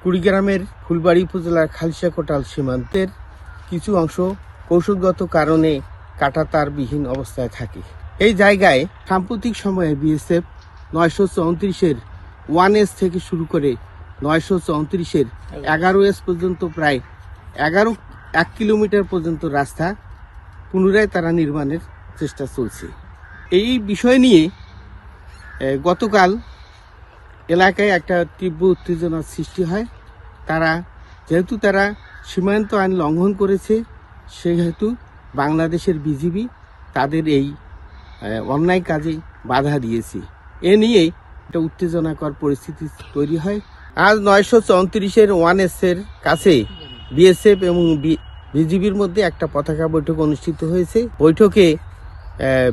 কুড়িগ্রামের ফুলবাড়ী উপজেলার খালিশাকোটাল সীমান্তের কিছু অংশ কৌশলগত কারণে কাঁটাতারবিহীন অবস্থায় থাকে। এই জায়গায় সাম্প্রতিক সময়ে বিএসএফ 934-এর 1S থেকে শুরু করে 934-এর 11S পর্যন্ত প্রায় 1 কিলোমিটার পর্যন্ত রাস্তা পুনরায় তারা নির্মাণের চেষ্টা চলছে। এই বিষয় নিয়ে গতকাল এলাকায় একটা তীব্র উত্তেজনার সৃষ্টি হয়। যেহেতু তারা সীমান্ত আইন লঙ্ঘন করেছে, সেহেতু বাংলাদেশের বিজিবি তাদের এই অন্যায় কাজে বাধা দিয়েছে। এ নিয়ে একটা উত্তেজনাকর পরিস্থিতি তৈরি হয়। আজ 934-এর 1S-এর কাছে বিএসএফ এবং বিজিবির মধ্যে একটা পতাকা বৈঠক অনুষ্ঠিত হয়েছে। বৈঠকে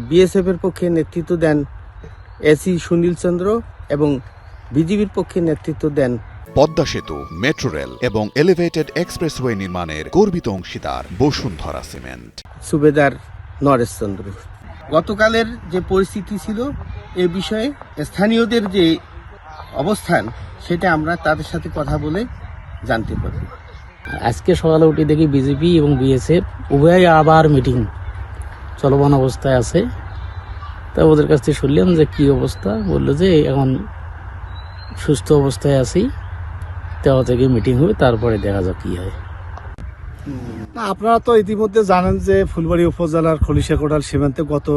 বিএসএফ এর পক্ষে নেতৃত্ব দেন এসি সুনীল চন্দ্র এবং বিজিবির পক্ষে নেতৃত্ব দেন পদ্মা সেতু, মেট্রো রেল এবং এলিভেটেড এক্সপ্রেসওয়ে নির্মাণের গর্বিত অংশীদার বসুন্ধরা সিমেন্ট সুবেদার নরেশ চন্দ্র। গতকালের যে পরিস্থিতি ছিল এ বিষয়ে স্থানীয়দের যে অবস্থান সেটা আমরা তাদের সাথে কথা বলে জানতে পারি। আজকে সকালে উঠে দেখি বিজেপি এবং বিএসএফ উভয় আবার মিটিং চলমান অবস্থায় আছে। তা ওদের কাছ থেকে শুনলাম যে কি অবস্থা, বললো যে এখন সুস্থ অবস্থায় আছি, তেও থেকে মিটিং হবে, তারপরে দেখা যাক কি হয়। আপনারা তো ইতিমধ্যে জানেন যে ফুলবাড়ী উপজেলার খলিশাকোটাল সীমান্তে গত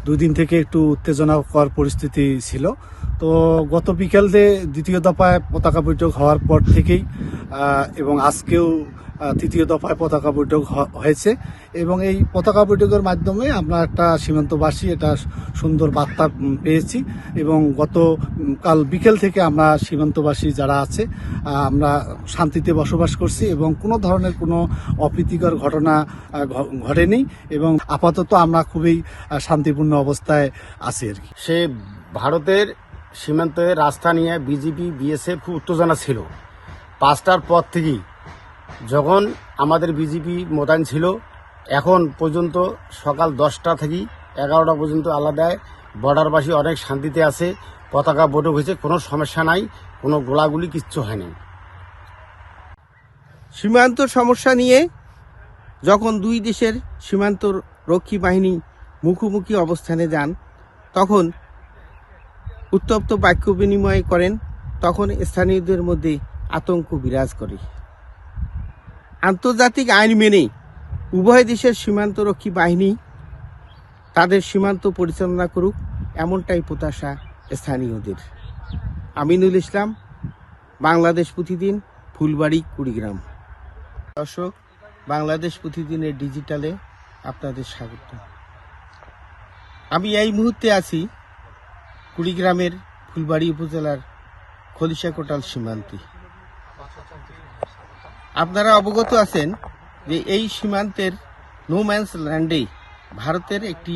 2 দিন থেকে একটু উত্তেজনাকর পরিস্থিতি ছিল। তো গত বিকেলে দ্বিতীয় দফায় পতাকা বৈঠক হওয়ার পর থেকেই এবং আজকেও তৃতীয় দফায় পতাকা বৈঠক হয়েছে এবং এই পতাকা বৈঠকের মাধ্যমে আমরা একটা সীমান্তবাসী একটা সুন্দর বার্তা পেয়েছি এবং গতকাল বিকেল থেকে আমরা সীমান্তবাসী যারা আছে আমরা শান্তিতে বসবাস করছি এবং কোনো ধরনের কোনো অপ্রীতিকর ঘটনা ঘটেনি এবং আপাতত আমরা খুবই শান্তিপূর্ণ অবস্থায় আছি আর কি। সে ভারতের সীমান্তে রাস্তা নিয়ে বিজিবি বিএসএফ খুব উত্তেজনা ছিল। 5টার পর থেকেই যখন আমাদের বিজিবি মোতায়েন ছিল, এখন পর্যন্ত সকাল 10টা থেকে 11টা পর্যন্ত আলাদায় বর্ডারবাসী অনেক শান্তিতে আছে। পতাকা বৈঠক হয়েছে, কোনো সমস্যা নাই, কোনো গোলাগুলি কিচ্ছু হয়নি। সীমান্ত সমস্যা নিয়ে যখন দুই দেশের সীমান্ত রক্ষী বাহিনী মুখোমুখি অবস্থানে যান, তখন উত্তপ্ত বাক্য বিনিময় করেন, তখন স্থানীয়দের মধ্যে আতঙ্ক বিরাজ করে। আন্তর্জাতিক আইন মেনে উভয় দেশের সীমান্তরক্ষী বাহিনী তাদের সীমান্ত পরিচালনা করুক, এমনটাই প্রত্যাশা স্থানীয়দের। আমিনুল ইসলাম, বাংলাদেশ প্রতিদিন, ফুলবাড়ী, কুড়িগ্রাম। দর্শক, বাংলাদেশ প্রতিদিনের ডিজিটালে আপনাদের স্বাগত। আমি এই মুহূর্তে আছি কুড়িগ্রামের ফুলবাড়ী উপজেলার খলিশাকোটাল সীমান্তে। আপনারা অবগত আছেন যে এই সীমান্তের নো ম্যানস ল্যান্ডে ভারতের একটি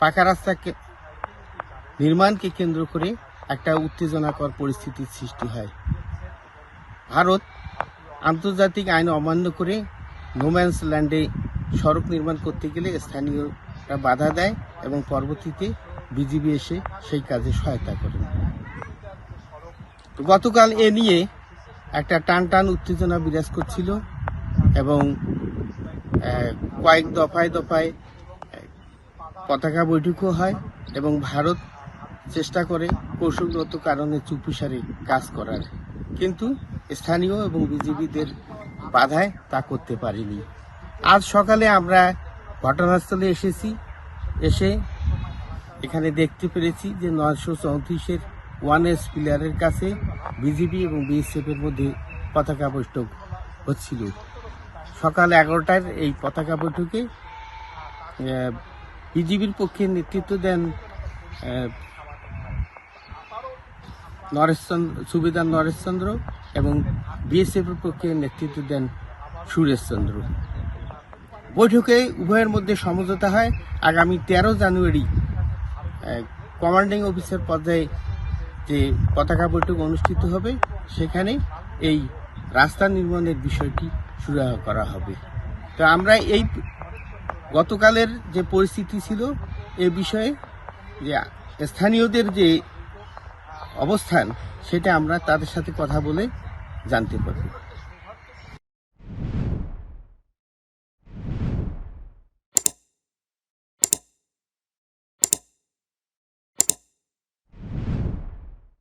পাকা রাস্তা নির্মাণকে কেন্দ্র করে একটা উত্তেজনাকর পরিস্থিতির সৃষ্টি হয়। ভারত আন্তর্জাতিক আইন অমান্য করে নো ম্যানস ল্যান্ডে সড়ক নির্মাণ করতে গেলে স্থানীয়রা বাধা দেয় এবং পরবর্তীতে বিজিবি এসে সেই কাজে সহায়তা করেন। গতকাল এ নিয়ে একটা টান উত্তেজনা বিরাজ করছিল এবং কয়েক দফায় পতাকা বৈঠকও হয় এবং ভারত চেষ্টা করে কৌশলগত কারণে চুপিসারে কাজ করার, কিন্তু স্থানীয় এবং বিজিবিদের বাধায় তা করতে পারেনি। আজ সকালে আমরা ঘটনাস্থলে এসে এখানে দেখতে পেরেছি যে 934-এর 1S পিলারের কাছে বিজিবি এবং বিএসএফ এর মধ্যে পতাকা বৈঠক হচ্ছিল। সকাল 11টার এই পতাকা বৈঠকে বিজিবির পক্ষে নেতৃত্ব দেন সুবেদার নরেশ চন্দ্র এবং বিএসএফ এর পক্ষে নেতৃত্ব দেন সুরেশ চন্দ্র। বৈঠকে উভয়ের মধ্যে সমঝোতা হয় আগামী 13 জানুয়ারি কমান্ডিং অফিসার পর্যায়ে যে পতাকা বৈঠক অনুষ্ঠিত হবে, সেখানে এই রাস্তা নির্মাণের বিষয়টি সুরাহা করা হবে। তো আমরা এই গতকালের যে পরিস্থিতি ছিল এ বিষয়ে যে স্থানীয়দের যে অবস্থান সেটা আমরা তাদের সাথে কথা বলে জানতে পারব।